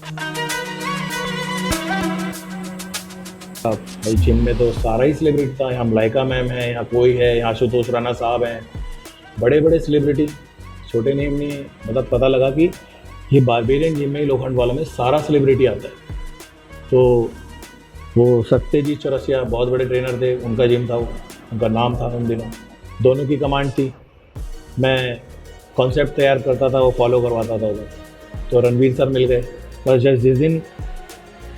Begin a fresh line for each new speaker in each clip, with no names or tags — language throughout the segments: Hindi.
अब भाई जिम में तो सारा ही सेलिब्रिटी था। यहाँ मलाइका मैम है, यहाँ कोई है, यहाँ आशुतोष राणा साहब हैं, बड़े बड़े सेलिब्रिटी, छोटे नेम नहीं है। मतलब पता लगा कि ये बारबेरियन जिम में लोखंड वालों में सारा सेलिब्रिटी आता है। तो वो सत्यजीत चौरसिया बहुत बड़े ट्रेनर थे, उनका जिम था वो, उनका नाम था उन दिनों, दोनों की कमांड थी। मैं कॉन्सेप्ट तैयार करता था, वो फॉलो करवाता था उधर। तो रणवीर सर मिल गए, पर जिस दिन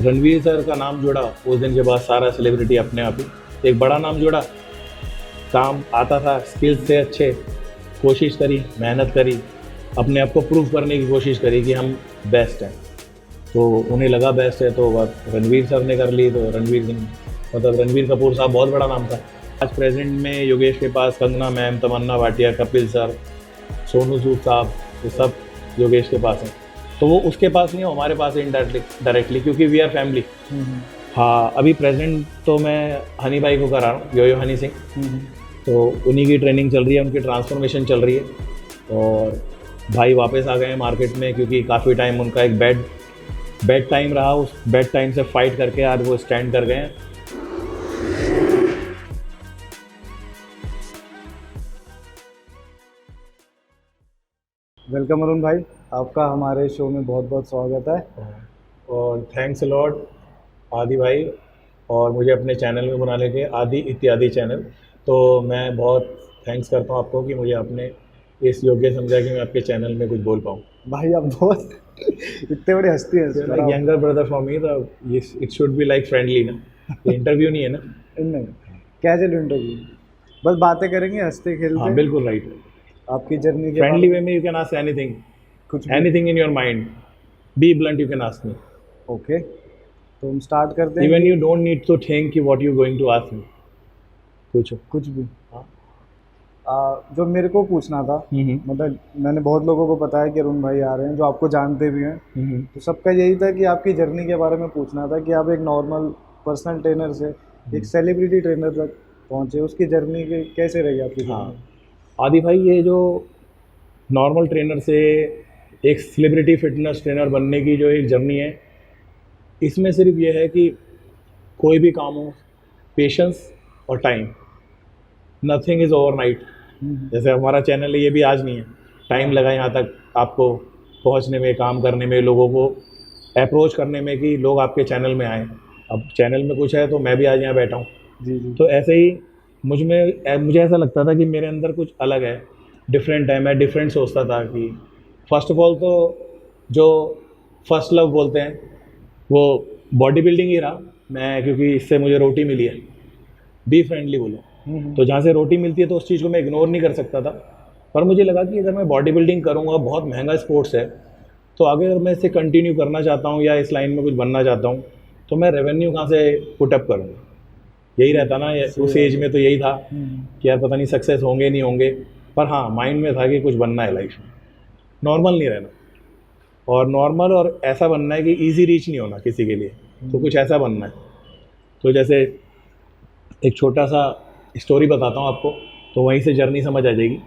रणवीर सर का नाम जुड़ा उस दिन के बाद सारा सेलिब्रिटी अपने आप ही एक बड़ा नाम जुड़ा। काम आता था, स्किल्स से अच्छे, कोशिश करी, मेहनत करी, अपने आप को प्रूव करने की कोशिश करी कि हम बेस्ट हैं। तो उन्हें लगा बेस्ट है, तो बात रणवीर सर ने कर ली। तो रणवीर सिंह मतलब रणवीर कपूर साहब बहुत बड़ा नाम था। आज प्रेजेंट में योगेश के पास कंगना मैम, तमन्ना भाटिया, कपिल सर, सोनू सूद साहब, ये सब योगेश के पास हैं। तो वो उसके पास नहीं, हमारे पास है डायरेक्टली, क्योंकि वी आर फैमिली। हाँ, अभी प्रेजेंट तो मैं हनी भाई को करा रहा हूँ, योयो हनी सिंह। तो उन्हीं की ट्रेनिंग चल रही है, उनकी ट्रांसफॉर्मेशन चल रही है। और भाई वापस आ गए हैं मार्केट में, क्योंकि काफ़ी टाइम उनका एक बैड टाइम रहा। उस बैड टाइम से फाइट करके आज वो स्टैंड कर गए हैं।
वेलकम अरुण भाई, आपका हमारे शो में बहुत बहुत स्वागत है।
और थैंक्स लॉर्ड आदि भाई, और मुझे अपने चैनल में बुलाने के, आदि इत्यादि चैनल। तो मैं बहुत थैंक्स करता हूँ आपको कि मुझे आपने इस योग्य समझा कि मैं आपके चैनल में कुछ बोल पाऊँ।
भाई आप बहुत इतने बड़े हस्ती हैं।
यंगर ब्रदर फॉर मी, तो it should be like friendly ना, इंटरव्यू नहीं है ना।
नहीं, कैजुअल इंटरव्यू, बस बातें करेंगे हंसते खेलते।
हाँ बिल्कुल राइट।
आपकी जर्नी के
फ्रेंडली वे में यू कैन आस्क एनीथिंग,
कुछ
anything in your mind, be blunt, you can ask me.
Okay, तो हम स्टार्ट करते हैं।
Even you don't need to think कि what you going to ask me, पूछो
कुछ भी।
हाँ।
जो मेरे को पूछना था, मतलब मैंने बहुत लोगों को बताया कि अरुण भाई आ रहे हैं जो आपको जानते भी हैं, तो सबका यही था कि आपकी जर्नी के बारे में पूछना था कि आप एक नॉर्मल पर्सनल ट्रेनर से एक सेलिब्रिटी ट्रेनर तक पहुँचे, उसकी जर्नी कैसे रही आपकी?
हाँ आदि भाई, ये जो नॉर्मल ट्रेनर से एक सेलिब्रिटी फिटनेस ट्रेनर बनने की जो एक जर्नी है, इसमें सिर्फ ये है कि कोई भी काम हो, पेशेंस और टाइम, नथिंग इज़ ओवरनाइट। जैसे हमारा चैनल है, ये भी आज नहीं है, टाइम लगा यहाँ तक आपको पहुँचने में, काम करने में, लोगों को अप्रोच करने में कि लोग आपके चैनल में आएँ। अब चैनल में कुछ है तो मैं भी आज यहाँ बैठा हूँ।
जी जी।
तो ऐसे ही मुझे ऐसा लगता था कि मेरे अंदर कुछ अलग है, डिफरेंट है। मैं डिफरेंट सोचता था कि फर्स्ट ऑफ ऑल तो जो फर्स्ट लव बोलते हैं वो बॉडी बिल्डिंग ही रहा। मैं क्योंकि इससे मुझे रोटी मिली है, बी फ्रेंडली बोलो, तो जहाँ से रोटी मिलती है तो उस चीज़ को मैं इग्नोर नहीं कर सकता था। पर मुझे लगा कि अगर मैं बॉडी बिल्डिंग करूँगा, बहुत महंगा स्पोर्ट्स है, तो आगे अगर मैं इसे कंटिन्यू करना चाहता हूँ या इस लाइन में कुछ बनना चाहता हूँ, तो मैं रेवेन्यू कहाँ से पुटअप करूँगा। यही रहता ना, उस एज में तो यही था कि यार पता नहीं सक्सेस होंगे नहीं होंगे, पर हाँ माइंड में था कि कुछ बनना है लाइफ में, नॉर्मल नहीं रहना। और नॉर्मल और ऐसा बनना है कि इजी रीच नहीं होना किसी के लिए, तो कुछ ऐसा बनना है। तो जैसे एक छोटा सा स्टोरी बताता हूँ आपको, तो वहीं से जर्नी समझ आ जाएगी।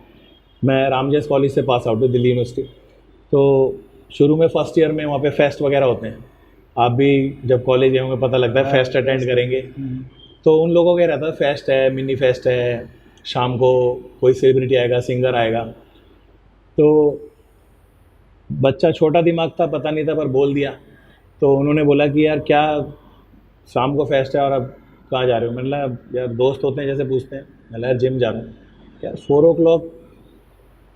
मैं रामजस कॉलेज से पास आउट हूँ, दिल्ली यूनिवर्सिटी। तो शुरू में फर्स्ट ईयर में वहाँ पे फेस्ट वगैरह होते हैं, आप भी जब कॉलेज गए होंगे पता लगता है, फेस्ट अटेंड करेंगे। तो उन लोगों का रहता है फेस्ट है, मिनी फेस्ट है, शाम को कोई सेलिब्रिटी आएगा, सिंगर आएगा। तो बच्चा छोटा दिमाग था, पता नहीं था, पर बोल दिया। तो उन्होंने बोला कि यार क्या शाम को फेस्ट है और अब कहाँ जा रहे हो? मैंने कहा यार दोस्त होते हैं जैसे पूछते हैं। मैंने यार जिम जा रहा हूँ। यार 4 o'clock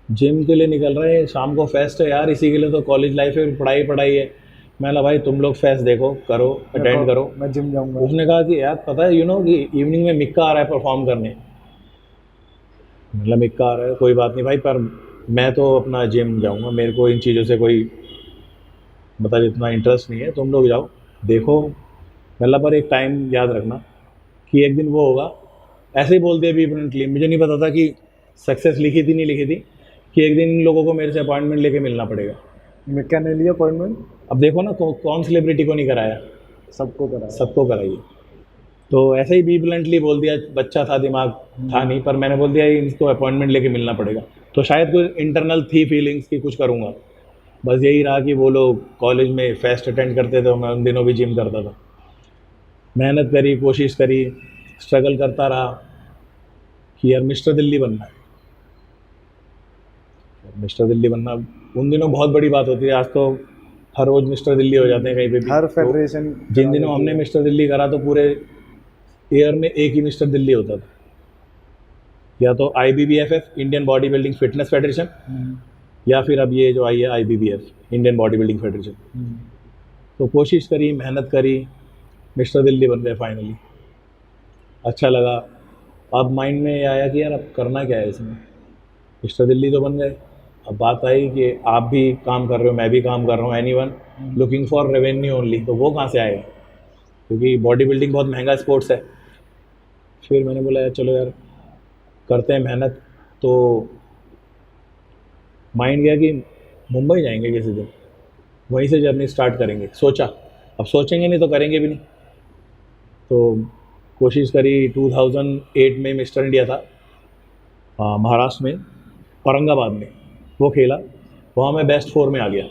जिम के लिए निकल रहे हैं, शाम को फेस्ट है यार, इसी के लिए तो कॉलेज लाइफ है, पढ़ाई है। मैंने भाई तुम लोग फेस्ट देखो, करो, अटेंड करो,
मैं जिम जाऊंगा।
उसने कहा कि यार पता है कि इवनिंग में मिक्का आ रहा है परफॉर्म करने। मतलब मिक्का आ रहा है, कोई बात नहीं भाई, पर मैं तो अपना जिम जाऊंगा, मेरे को इन चीज़ों से कोई मतलब इतना इंटरेस्ट नहीं है, तुम लोग जाओ देखो। मतलब पर एक टाइम याद रखना कि एक दिन वो होगा। ऐसे ही बोल दिया भी ब्लंटली, मुझे नहीं पता था कि सक्सेस लिखी थी नहीं लिखी थी, कि एक दिन इन लोगों को मेरे से अपॉइंटमेंट लेके मिलना पड़ेगा।
मिक्का ने लिया अपॉइंटमेंट?
अब देखो ना, कौन सेलिब्रिटी को नहीं कराया, सबको कराइए। तो ऐसे ही बी ब्लंटली बोल दिया, बच्चा था, दिमाग था नहीं, पर मैंने बोल दिया इनको अपॉइंटमेंट लेके मिलना पड़ेगा। तो शायद कुछ इंटरनल थी फीलिंग्स की कुछ करूँगा। बस यही रहा कि वो लोग कॉलेज में फेस्ट अटेंड करते थे, मैं उन दिनों भी जिम करता था। मेहनत करी, कोशिश करी, स्ट्रगल करता रहा कि यार मिस्टर दिल्ली बनना है। मिस्टर दिल्ली बनना उन दिनों बहुत बड़ी बात होती है, आज तो हर रोज़ मिस्टर दिल्ली हो जाते हैं कहीं पे भी।
हर
तो
फेडरेशन
जिन दिनों हमने मिस्टर दिल्ली करा तो पूरे ईयर में एक ही मिस्टर दिल्ली होता था, या तो IBBFF Indian body building fitness federation, या फिर अब ये जो आई है IBBF Indian body building federation. तो कोशिश करी, मेहनत करी, मिस्टर दिल्ली बन गए फाइनली। अच्छा लगा। अब माइंड में ये आया कि यार अब करना क्या है इसमें। मिस्टर दिल्ली तो बन गए, अब बात आई कि आप भी काम कर रहे हो, मैं भी काम कर रहा हूँ, anyone looking for revenue only, तो वो कहाँ से आएगा, क्योंकि बॉडी बिल्डिंग बहुत महंगा स्पोर्ट्स है। फिर मैंने बोला यार चलो यार करते हैं मेहनत। तो माइंड गया कि मुंबई जाएंगे किसी दिन, वहीं से जर्नी स्टार्ट करेंगे। सोचा, अब सोचेंगे नहीं तो करेंगे भी नहीं। तो कोशिश करी। 2008 में मिस्टर इंडिया था महाराष्ट्र में, औरंगाबाद में, वो खेला। वहाँ मैं बेस्ट 4 में आ गया,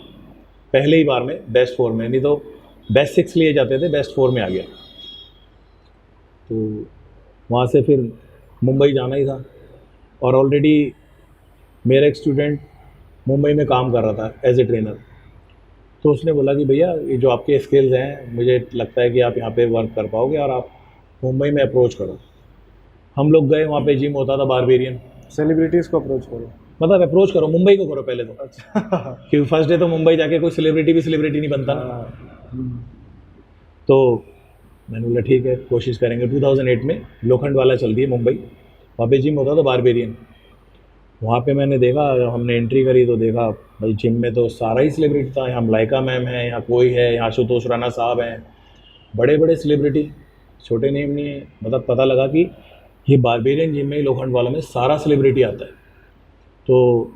पहले ही बार में बेस्ट 4 में, नहीं तो बेस्ट 6 लिए जाते थे, बेस्ट 4 में आ गया। तो वहाँ से फिर मुंबई जाना ही था, और ऑलरेडी मेरा एक स्टूडेंट मुंबई में काम कर रहा था एज ए ट्रेनर। तो उसने बोला कि भैया ये जो आपके स्किल्स हैं, मुझे लगता है कि आप यहाँ पे वर्क कर पाओगे और आप मुंबई में अप्रोच करो। हम लोग गए, वहाँ पे जिम होता था बारबेरियन।
सेलिब्रिटीज़ को अप्रोच करो,
मतलब अप्रोच करो, मुंबई को करो पहले तो।
अच्छा।
क्योंकि फर्स्ट डे तो मुंबई जाके कोई सेलिब्रिटी भी सेलिब्रिटी नहीं बनता ना। तो मैंने बोला ठीक है कोशिश करेंगे। 2008 में लोखंड वाला चल रही है मुंबई, वहाँ पे जिम होता था बारबेरियन। वहाँ पे मैंने देखा, हमने एंट्री करी तो देखा भाई जिम में तो सारा ही सेलिब्रिटी था। यहाँ मलाइका मैम है, यहाँ कोई है, यहाँ आशुतोष राणा साहब हैं, बड़े बड़े सेलिब्रिटी, छोटे नेम नहीं है। मतलब पता लगा कि ये बारबेरियन जिम में ही लोखंड वाला में सारा सेलिब्रिटी आता है। तो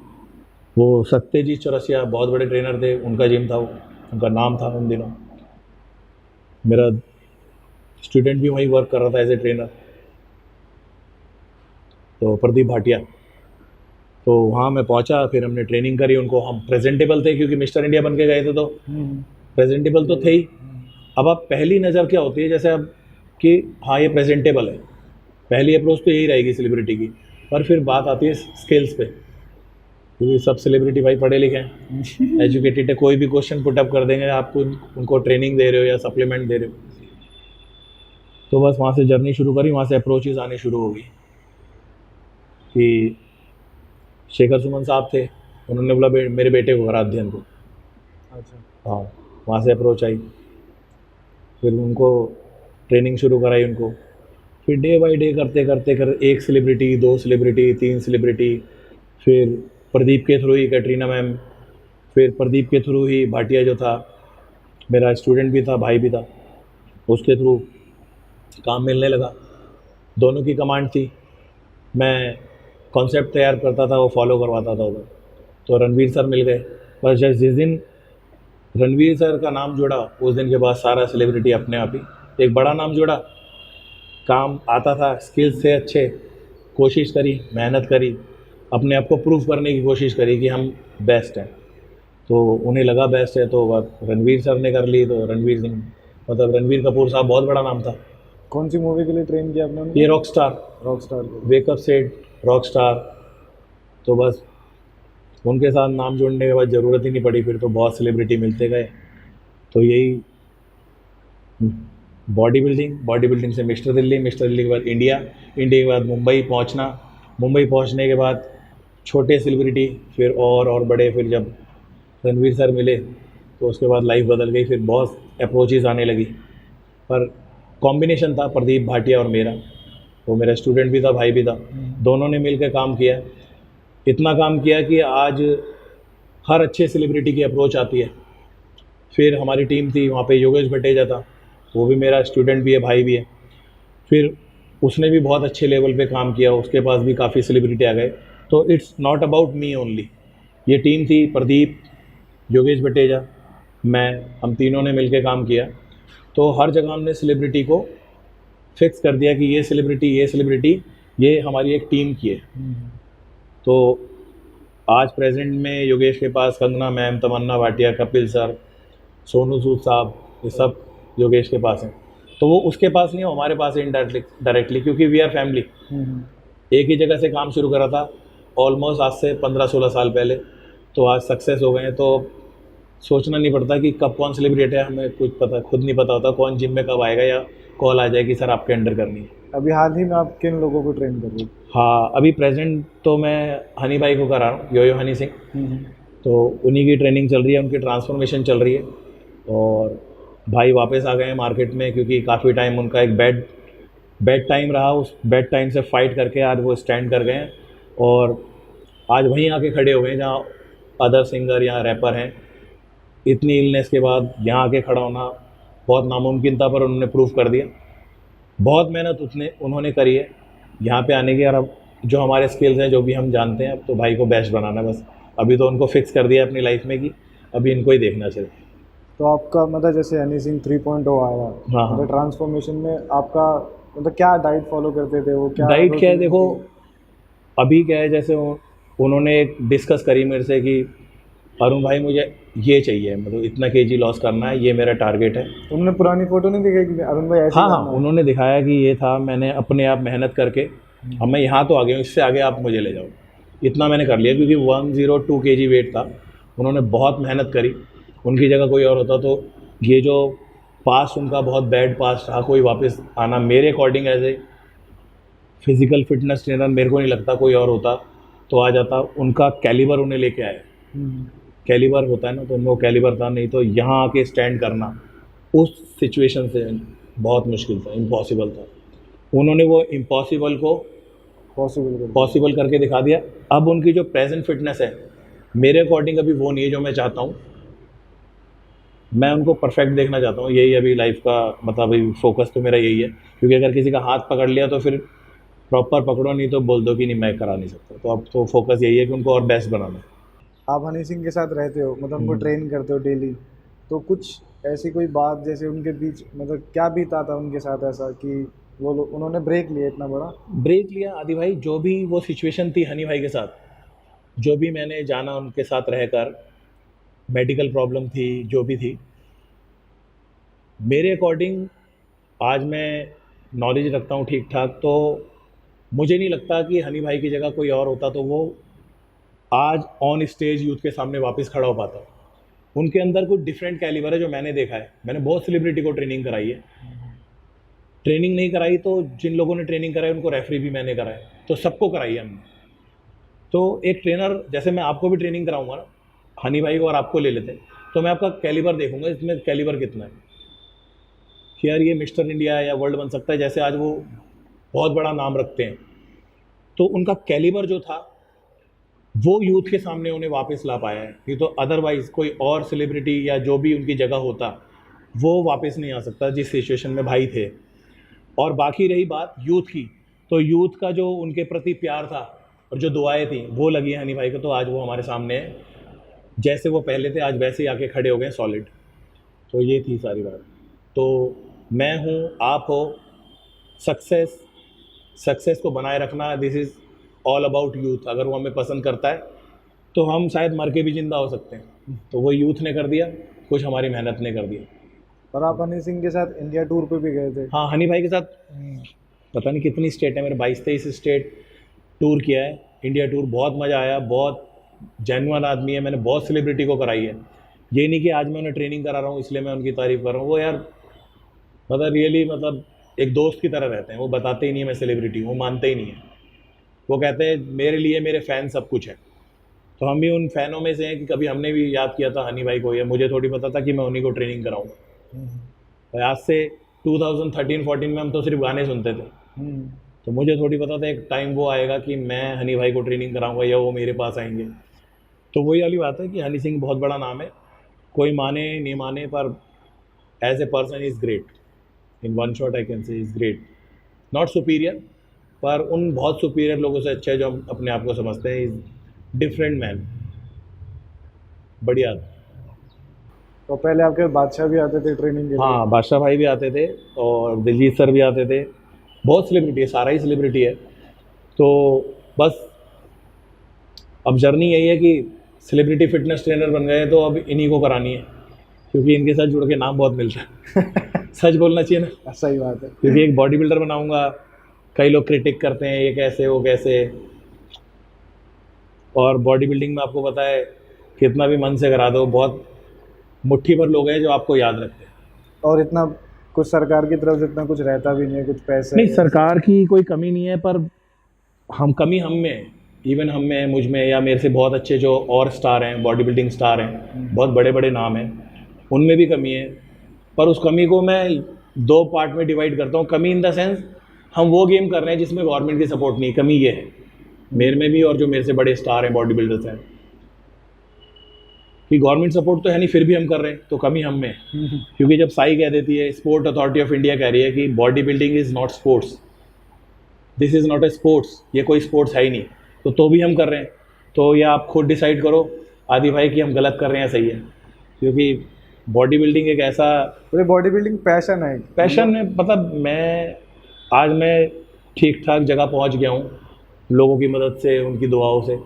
वो सत्यजीत चौरसिया बहुत बड़े ट्रेनर थे, उनका जिम था वो, उनका नाम था उन दिनों। मेरा स्टूडेंट भी वहीं वर्क कर रहा था एज ए ट्रेनर, तो प्रदीप भाटिया। तो वहाँ मैं पहुँचा, फिर हमने ट्रेनिंग करी उनको। हम प्रेजेंटेबल थे क्योंकि मिस्टर इंडिया बन के गए थे, तो प्रेजेंटेबल तो थे ही। अब आप पहली नज़र क्या होती है, जैसे अब कि हाँ ये प्रेजेंटेबल है, पहली अप्रोच तो यही रहेगी सेलिब्रिटी की। पर फिर बात आती है स्किल्स पे, क्योंकि सब सेलिब्रिटी भाई पढ़े लिखे हैं, एजुकेटेड है, कोई भी क्वेश्चन पुटअप कर देंगे। आपको उनको ट्रेनिंग दे रहे हो या सप्लीमेंट दे रहे हो। तो बस वहाँ से जर्नी शुरू करी, वहाँ से अप्रोचेज़ आने शुरू हो गई कि शेखर सुमन साहब थे, उन्होंने बोला मेरे बेटे को करा अध्ययन को।
अच्छा।
हाँ, वहाँ से अप्रोच आई, फिर उनको ट्रेनिंग शुरू कराई उनको। फिर डे बाय डे करते करते एक सेलिब्रिटी, 2 सेलिब्रिटी, 3 सेलिब्रिटी, फिर प्रदीप के थ्रू ही कैटरीना मैम, फिर प्रदीप के थ्रू ही भाटिया जो था, मेरा स्टूडेंट भी था, भाई भी था, उसके थ्रू काम मिलने लगा। दोनों की कमांड थी, मैं कॉन्सेप्ट तैयार करता था, वो फॉलो करवाता था उधर। तो रणवीर सर मिल गए। बस जैसे जिस दिन रणवीर सर का नाम जुड़ा, उस दिन के बाद सारा सेलिब्रिटी अपने आप ही एक बड़ा नाम जुड़ा। काम आता था, स्किल्स थे अच्छे, कोशिश करी, मेहनत करी, अपने आप को प्रूव करने की कोशिश करी कि हम बेस्ट हैं। तो उन्हें लगा बेस्ट है, तो बात रणवीर सर ने कर ली। तो रणवीर सिंह, मतलब रणवीर कपूर साहब बहुत बड़ा नाम था।
कौन सी मूवी के लिए ट्रेन किया आपने उनको?
ये रॉकस्टार, वेकअप सेट, रॉकस्टार। तो बस उनके साथ नाम जोड़ने के बाद ज़रूरत ही नहीं पड़ी, फिर तो बहुत सेलिब्रिटी मिलते गए। तो यही बॉडी बिल्डिंग से मिस्टर दिल्ली, मिस्टर दिल्ली के बाद इंडिया, इंडिया के बाद मुंबई पहुंचना, मुंबई पहुंचने के बाद छोटे सेलिब्रिटी, फिर और बड़े। फिर जब रणवीर सर मिले तो उसके बाद लाइफ बदल गई, फिर बहुत अप्रोचेज़ आने लगी। पर कॉम्बिनेशन था प्रदीप भाटिया और मेरा, वो मेरा स्टूडेंट भी था, भाई भी था, दोनों ने मिलकर काम किया। इतना काम किया कि आज हर अच्छे सेलिब्रिटी की अप्रोच आती है। फिर हमारी टीम थी, वहाँ पे योगेश भटेजा था, वो भी मेरा स्टूडेंट भी है, भाई भी है। फिर उसने भी बहुत अच्छे लेवल पे काम किया, उसके पास भी काफ़ी सेलिब्रिटी आ गए। तो it's not about me only, ये टीम थी, प्रदीप, योगेश भटेजा, मैं, हम तीनों ने मिलकर काम किया। तो हर जगह हमने सेलिब्रिटी को फिक्स कर दिया कि ये सेलिब्रिटी ये हमारी एक टीम की है। तो आज प्रेजेंट में योगेश के पास कंगना मैम, तमन्ना भाटिया, कपिल सर, सोनू सूद साहब, ये सब योगेश के पास हैं। तो वो उसके पास नहीं है, हमारे पास है इनडायरेक्टली डायरेक्टली, क्योंकि वी आर फैमिली। एक ही जगह से काम शुरू करा था ऑलमोस्ट आज से 15-16 साल पहले, तो आज सक्सेस हो गए हैं। तो सोचना नहीं पड़ता कि कब कौन सेलिब्रेट है, हमें कुछ पता खुद नहीं पता होता कौन जिम में कब आएगा या कॉल आ जाएगी सर आपके अंडर करनी है।
अभी हाल ही में आप किन लोगों को ट्रेन कर रहे हो?
हाँ, अभी प्रेजेंट तो मैं हनी भाई को करा रहा हूँ, यो हनी सिंह। तो उन्हीं की ट्रेनिंग चल रही है, उनकी ट्रांसफॉर्मेशन चल रही है। और भाई वापस आ गए हैं मार्केट में, क्योंकि काफ़ी टाइम उनका एक बैड टाइम रहा, उस बैड टाइम से फाइट करके आज वो स्टैंड कर गए हैं और आज वहीं आके खड़े हो गए हैं जहाँ अदर सिंगर या रैपर हैं। इतनी इलनेस के बाद यहाँ आके खड़ा होना बहुत नामुमकिन था, पर उन्होंने प्रूव कर दिया। बहुत मेहनत उन्होंने करी है यहाँ पे आने की, और अब जो हमारे स्किल्स हैं, जो भी हम जानते हैं, अब तो भाई को बेस्ट बनाना है बस। अभी तो उनको फिक्स कर दिया अपनी लाइफ में कि अभी इनको ही देखना चाहिए।
तो आपका मतलब जैसे हनी सिंह 3.0 आया,
हाँ।
मतलब ट्रांसफॉर्मेशन में आपका मतलब क्या डाइट फॉलो करते थे वो? क्या
डाइट क्या है,
routine
देखो
थी?
अभी क्या है, जैसे उन्होंने एक डिस्कस करी मेरे से कि अरुण भाई मुझे ये चाहिए, मतलब इतना केजी लॉस करना है, ये मेरा टारगेट है।
तुमने पुरानी फोटो नहीं दिखाई कि अरुण भाई ऐसे
हाँ हाँ,
करना है?
उन्होंने दिखाया कि ये था, मैंने अपने आप मेहनत करके अब मैं यहाँ तो आ गया हूँ, इससे आगे आप मुझे ले जाओ। इतना मैंने कर लिया, क्योंकि 102 केजी वेट था। उन्होंने बहुत मेहनत करी, उनकी जगह कोई और होता तो ये जो पास्ट उनका बहुत बैड पास्ट रहा, कोई वापस आना मेरे according as a physical fitness trainer मेरे को नहीं लगता कोई और होता तो आ जाता। उनका कैलिबर उन्हें लेके आया, कैलिबर होता है ना, तो उनको कैलिबर था, नहीं तो यहाँ आके स्टैंड करना उस सिचुएशन से बहुत मुश्किल था, इम्पॉसिबल था। उन्होंने वो इम्पॉसिबल को पॉसिबल करके दिखा दिया। अब उनकी जो प्रेजेंट फिटनेस है मेरे अकॉर्डिंग अभी वो नहीं है जो मैं चाहता हूँ। मैं उनको परफेक्ट देखना चाहता हूँ, यही अभी लाइफ का मतलब अभी फोकस तो मेरा यही है। क्योंकि अगर किसी का हाथ पकड़ लिया तो फिर प्रॉपर पकड़ो, नहीं तो बोल दो कि नहीं मैं करा नहीं सकता। तो अब तो फोकस यही है कि उनको और बेस्ट बनाना है।
आप हनी सिंह के साथ रहते हो, मतलब उनको ट्रेन करते हो डेली, तो कुछ ऐसी कोई बात जैसे उनके बीच मतलब क्या बीता था उनके साथ ऐसा कि उन्होंने ब्रेक लिया इतना बड़ा?
ब्रेक लिया आदि भाई, जो भी वो सिचुएशन थी हनी भाई के साथ, जो भी मैंने जाना उनके साथ रहकर, मेडिकल प्रॉब्लम थी जो भी थी, मेरे अकॉर्डिंग आज मैं नॉलेज रखता हूँ ठीक ठाक, तो मुझे नहीं लगता कि हनी भाई की जगह कोई और होता तो वो आज ऑन स्टेज यूथ के सामने वापस खड़ा हो पाता। उनके अंदर कुछ डिफरेंट कैलिबर है जो मैंने देखा है। मैंने बहुत सेलिब्रिटी को ट्रेनिंग कराई है, ट्रेनिंग नहीं कराई तो जिन लोगों ने ट्रेनिंग कराई उनको रेफरी भी मैंने कराया, तो सबको कराई है हमने। तो एक ट्रेनर जैसे मैं आपको भी ट्रेनिंग कराऊंगा ना, हनी भाई को और आपको ले लेते हैं, तो मैं आपका कैलिबर देखूंगा, इसमें कैलिबर कितना है कि यार ये मिस्टर इंडिया या वर्ल्ड बन सकता है। जैसे आज वो बहुत बड़ा नाम रखते हैं, तो उनका कैलिबर जो था वो यूथ के सामने उन्हें वापस ला पाया है। नहीं तो अदरवाइज़ कोई और सेलिब्रिटी या जो भी उनकी जगह होता वो वापस नहीं आ सकता जिस सिचुएशन में भाई थे। और बाकी रही बात यूथ की, तो यूथ का जो उनके प्रति प्यार था और जो दुआएं थी वो लगी हनी भाई को, तो आज वो हमारे सामने है। जैसे वो पहले थे आज वैसे ही आके खड़े हो गए सॉलिड। तो ये थी सारी बात। तो मैं हूँ, आप हो, सक्सेस को बनाए रखना, this is all about youth. अगर वो हमें पसंद करता है तो हम शायद मर के भी ज़िंदा हो सकते हैं। तो वो यूथ ने कर दिया, कुछ हमारी मेहनत ने कर दिया।
और आप हनी सिंह के साथ इंडिया टूर पे भी गए थे?
हाँ, हनी भाई के साथ पता नहीं कितनी स्टेट है, मेरे 22-23 स्टेट टूर किया है, इंडिया टूर। बहुत मज़ा आया, बहुत जेन्युइन आदमी है। मैंने बहुत सेलिब्रिटी को कराई है, ये नहीं कि आज मैं उन्हें ट्रेनिंग करा रहा हूँ इसलिए मैं उनकी तारीफ़ कर रहा हूँ। वो यार मतलब रियली मतलब एक दोस्त की तरह रहते हैं। वो बताते ही नहीं है मैं सेलिब्रिटी हूँ, मानते ही नहीं है। वो कहते हैं मेरे लिए मेरे फ़ैन सब कुछ है। तो हम भी उन फ़ैनों में से हैं कि कभी हमने भी याद किया था हनी भाई को, या मुझे थोड़ी पता था कि मैं उन्हीं को ट्रेनिंग कराऊँगा। आज से 2013-14 में हम तो सिर्फ गाने सुनते थे, तो मुझे थोड़ी पता था एक टाइम वो आएगा कि मैं हनी भाई को ट्रेनिंग कराऊंगा या वो मेरे पास आएंगे। तो वही वाली बात है कि हनी सिंह बहुत बड़ा नाम है, कोई माने नहीं माने, पर as a person is great. In one shot I can say is great, not superior, पर उन बहुत सुपीरियर लोगों से अच्छा है जो हम अपने आप को समझते हैं। इज़ डिफरेंट मैन, बढ़िया।
तो पहले आपके बादशाह भी आते थे ट्रेनिंग के लिए?
हाँ, बादशाह भाई भी आते थे और दिलजीत सर भी आते थे। बहुत सेलिब्रिटी है, सारा ही सेलिब्रिटी है। तो बस अब जर्नी यही है कि सेलिब्रिटी फिटनेस ट्रेनर बन गए तो अब इन्हीं को करानी है, क्योंकि इनके साथ जुड़ के नाम बहुत मिलता है। सच बोलना चाहिए ना,
सही बात है।
क्योंकि एक बॉडी बिल्डर बनाऊंगा, कई लोग क्रिटिक करते हैं ये कैसे वो कैसे, और बॉडी बिल्डिंग में आपको पता है कितना भी मन से करा दो, बहुत मुट्ठी भर लोग हैं जो आपको याद रखते हैं।
और इतना कुछ सरकार की तरफ से इतना कुछ रहता भी नहीं है, कुछ पैसे
नहीं, सरकार की कोई कमी नहीं है, पर कमी हम में है। इवन हम में है, मुझ में, या मेरे से बहुत अच्छे जो और स्टार हैं, बॉडी बिल्डिंग स्टार हैं, बहुत बड़े बड़े नाम हैं, उनमें भी कमी है। पर उस कमी को मैं 2 पार्ट में डिवाइड करता हूँ। कमी इन द सेंस, हम वो गेम कर रहे हैं जिसमें गवर्नमेंट की सपोर्ट नहीं, कमी ये है मेरे में भी और जो मेरे से बड़े स्टार हैं बॉडी बिल्डर्स हैं, कि गवर्नमेंट सपोर्ट तो है नहीं, फिर भी हम कर रहे हैं, तो कमी हम में है। क्योंकि जब साई कह देती है, स्पोर्ट अथॉरिटी ऑफ इंडिया कह रही है कि body building is not sports, this is not a sports, ये कोई स्पोर्ट्स है ही नहीं, तो भी हम कर रहे हैं। तो ये आप खुद डिसाइड करो आदि भाई कि हम गलत कर रहे हैं सही है, क्योंकि बॉडी बिल्डिंग एक ऐसा
बॉडी बिल्डिंग पैशन है।
पैशन है, मतलब मैं ठीक ठाक जगह पहुंच गया हूँ लोगों की मदद से, उनकी दुआओं से,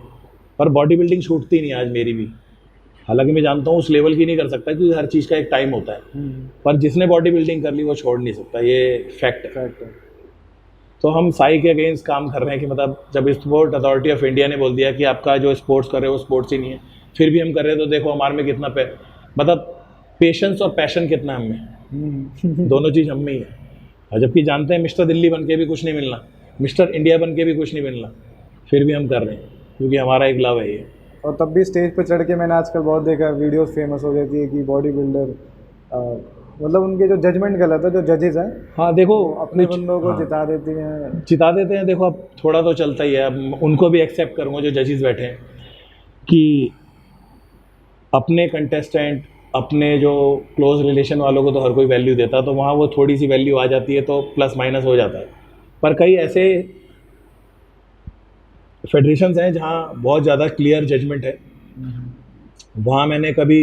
पर बॉडी बिल्डिंग छूटती नहीं आज मेरी भी। हालांकि मैं जानता हूँ उस लेवल की नहीं कर सकता, क्योंकि हर चीज़ का एक टाइम होता है, पर जिसने बॉडी बिल्डिंग कर ली वो छोड़ नहीं सकता, ये फैक्ट है। तो हम साई के अगेंस्ट काम कर रहे हैं कि मतलब जब स्पोर्ट अथॉरिटी ऑफ इंडिया ने बोल दिया कि आपका जो स्पोर्ट्स कर रहे हो वो स्पोर्ट्स ही नहीं है, फिर भी हम कर रहे हैं, तो देखो हमारे में कितना मतलब पेशेंस और पैशन कितना हम में, दोनों चीज़ हम में ही है। और जबकि जानते हैं मिस्टर दिल्ली बन के भी कुछ नहीं मिलना, मिस्टर इंडिया बन के भी कुछ नहीं मिलना, फिर भी हम कर रहे हैं क्योंकि हमारा एक लव है ये।
और तब भी स्टेज पे चढ़ के मैंने आजकल बहुत देखा, वीडियोस फेमस हो जाती है कि बॉडी बिल्डर मतलब उनके जो जजमेंट गलत है, जो जजेस हैं,
हाँ देखो
अपने बंदों को जिता देते हैं।
देखो अब थोड़ा तो चलता ही है, अब उनको भी एक्सेप्ट करूँगा जो जजेस बैठे हैं, कि अपने कंटेस्टेंट, अपने जो क्लोज रिलेशन वालों को तो हर कोई वैल्यू देता, तो वहाँ वो थोड़ी सी वैल्यू आ जाती है तो प्लस माइनस हो जाता है। पर कई ऐसे फेडरेशंस हैं जहाँ बहुत ज़्यादा क्लियर जजमेंट है, वहाँ मैंने कभी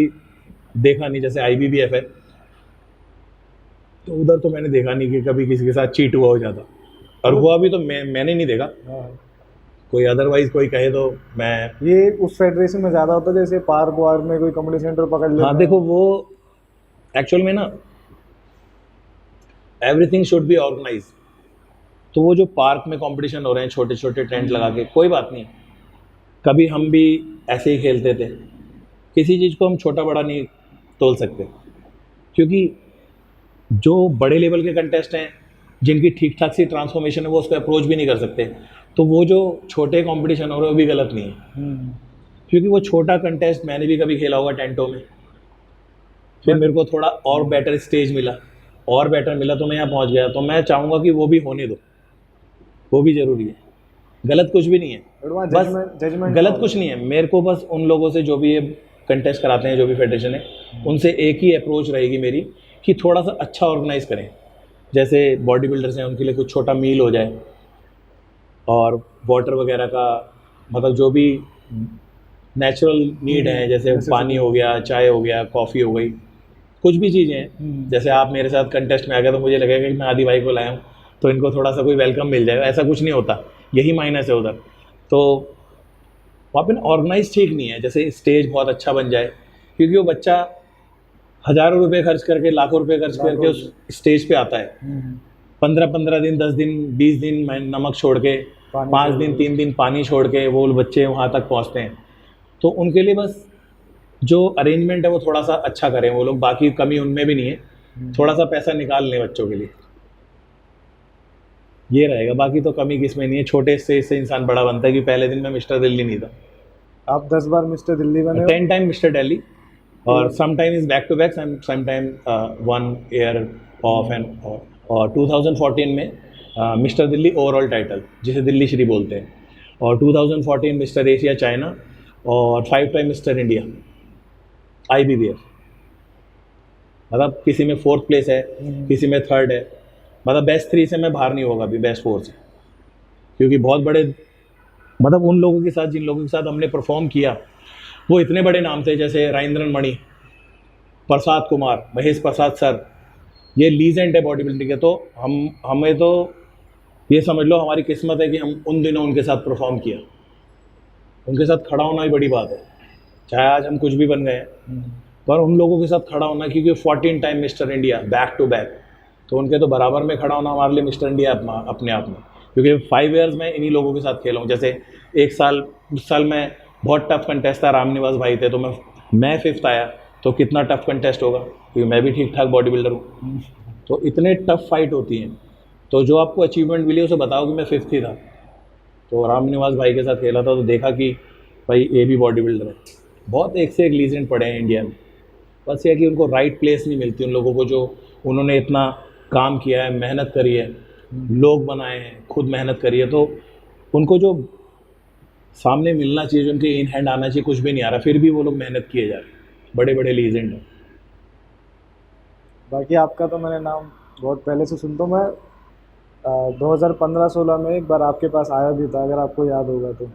देखा नहीं। जैसे IBBF है, तो उधर तो मैंने देखा नहीं कि कभी किसी के साथ चीट हुआ हो जाता, और हुआ भी तो मैंने नहीं देखा। कोई अदरवाइज कोई कहे तो मैं,
ये उस फेडरेशन में ज़्यादा होता है, जैसे पार्क वार्क में कोई कॉमेडी सेंटर पकड़ लेता।
हाँ देखो, वो एक्चुअल में ना एवरीथिंग शुड बी ऑर्गेनाइज। तो वो जो पार्क में कंपटीशन हो रहे हैं छोटे छोटे टेंट लगा के, कोई बात नहीं, कभी हम भी ऐसे ही खेलते थे। किसी चीज़ को हम छोटा बड़ा नहीं तोल सकते, क्योंकि जो बड़े लेवल के कंटेस्ट हैं जिनकी ठीक ठाक सी ट्रांसफॉर्मेशन है, वो उसको अप्रोच भी नहीं कर सकते। तो वो जो छोटे कंपटीशन हो रहे हैं वो भी गलत नहीं है, क्योंकि वो छोटा कंटेस्ट मैंने भी कभी खेला होगा टेंटों में, फिर मेरे को थोड़ा और बेटर स्टेज मिला, और बेटर मिला, तो मैं यहाँ पहुँच गया। तो मैं चाहूँगा कि वो भी होने दो, वो भी ज़रूरी है। गलत कुछ भी नहीं है, बस
जजमेंट
गलत कुछ नहीं है। मेरे को बस उन लोगों से जो भी ये कंटेस्ट कराते हैं, जो भी फेडरेशन है, उनसे एक ही अप्रोच रहेगी मेरी कि थोड़ा सा अच्छा ऑर्गेनाइज करें। जैसे बॉडी बिल्डर्स हैं, उनके लिए कुछ छोटा मील हो जाए, और वाटर वगैरह का, मतलब जो भी नेचुरल नीड है, जैसे पानी हो गया, चाय हो गया, कॉफ़ी हो गई, कुछ भी चीज़ें हैं। जैसे आप मेरे साथ कंटेस्ट में आ गए तो मुझे लगेगा कि मैं आदि भाई को लाया हूँ, तो इनको थोड़ा सा कोई वेलकम मिल जाएगा, ऐसा कुछ नहीं होता, यही माइनस है उधर। तो वहाँ पर ऑर्गेनाइज ठीक नहीं है। जैसे स्टेज बहुत अच्छा बन जाए, क्योंकि वो बच्चा हज़ारों रुपये खर्च करके, लाखों रुपये खर्च करके उस स्टेज पे आता है, 15-15 दिन, 10 दिन, 20 दिन नमक छोड़ के, 5 दिन, 3 दिन पानी छोड़ के वो बच्चे वहाँ तक पहुँचते हैं। तो उनके लिए बस जो अरेंजमेंट है वो थोड़ा सा अच्छा करें वो लोग, बाकी कमी उनमें भी नहीं है, थोड़ा सा पैसा निकाल लें बच्चों के लिए, ये रहेगा। बाकी तो कमी किसमें नहीं है, छोटे स्टेज से इंसान बड़ा बनता है। कि पहले दिन में मिस्टर दिल्ली नहीं था,
आप 10 बार मिस्टर दिल्ली बने,
10 टाइम मिस्टर दिल्ली, और sometime is back to back, sometime 1 year off and. और 2014 में मिस्टर दिल्ली ओवरऑल टाइटल, जिसे दिल्ली श्री बोलते हैं, और 2014 मिस्टर एशिया चाइना, और 5 टाइम मिस्टर इंडिया IBBF। मतलब किसी में 4th प्लेस है, किसी में 3rd है, मतलब बेस्ट 3 से मैं बाहर नहीं होगा अभी, बेस्ट 4 से, क्योंकि बहुत बड़े, मतलब उन लोगों के साथ जिन लोगों के साथ हमने परफॉर्म किया वो इतने बड़े नाम थे, जैसे राजेंद्रन मणि, प्रसाद कुमार, महेश प्रसाद सर, ये लीजेंड है बॉडी बिल्डिंग के। तो हमें तो ये समझ लो हमारी किस्मत है कि हम उन दिनों उनके साथ परफॉर्म किया, उनके साथ खड़ा होना ही बड़ी बात है। चाहे आज हम कुछ भी बन गए हैं, पर उन लोगों के साथ खड़ा होना, क्योंकि 14 time mister India back to back, तो उनके तो बराबर में खड़ा होना हमारे लिए मिस्टर इंडिया अपने आप में। क्योंकि 5 ईयर्स में इन्हीं लोगों के साथ खेला हूँ। जैसे उस साल मैं बहुत टफ कंटेस्ट था, रामनिवास भाई थे, तो मैं 5th आया, तो कितना टफ कंटेस्ट होगा, क्योंकि मैं भी ठीक ठाक बॉडी बिल्डर हूँ। तो इतने टफ फाइट होती हैं, तो जो आपको अचीवमेंट मिली उसे बताओ कि मैं 5th ही था। तो रामनिवास भाई के साथ खेला था, तो देखा कि भाई ये भी बॉडी बिल्डर है। बहुत एक से एक लीजेंड पड़े हैं इंडिया में, बस ये है कि उनको राइट प्लेस नहीं मिलती उन लोगों को, जो उन्होंने इतना काम किया है, मेहनत करी है, लोग बनाए हैं, खुद मेहनत करी है, तो उनको जो सामने मिलना चाहिए, उनके इन हैंड आना चाहिए, कुछ भी नहीं आ रहा, फिर भी वो लोग मेहनत किए जा रहे हैं। बड़े बड़े लीजेंड हैं।
बाकी आपका तो मैंने नाम बहुत पहले से सुनता हूँ। मैं 2015-16 में एक बार आपके पास आया भी था, अगर आपको याद होगा तो।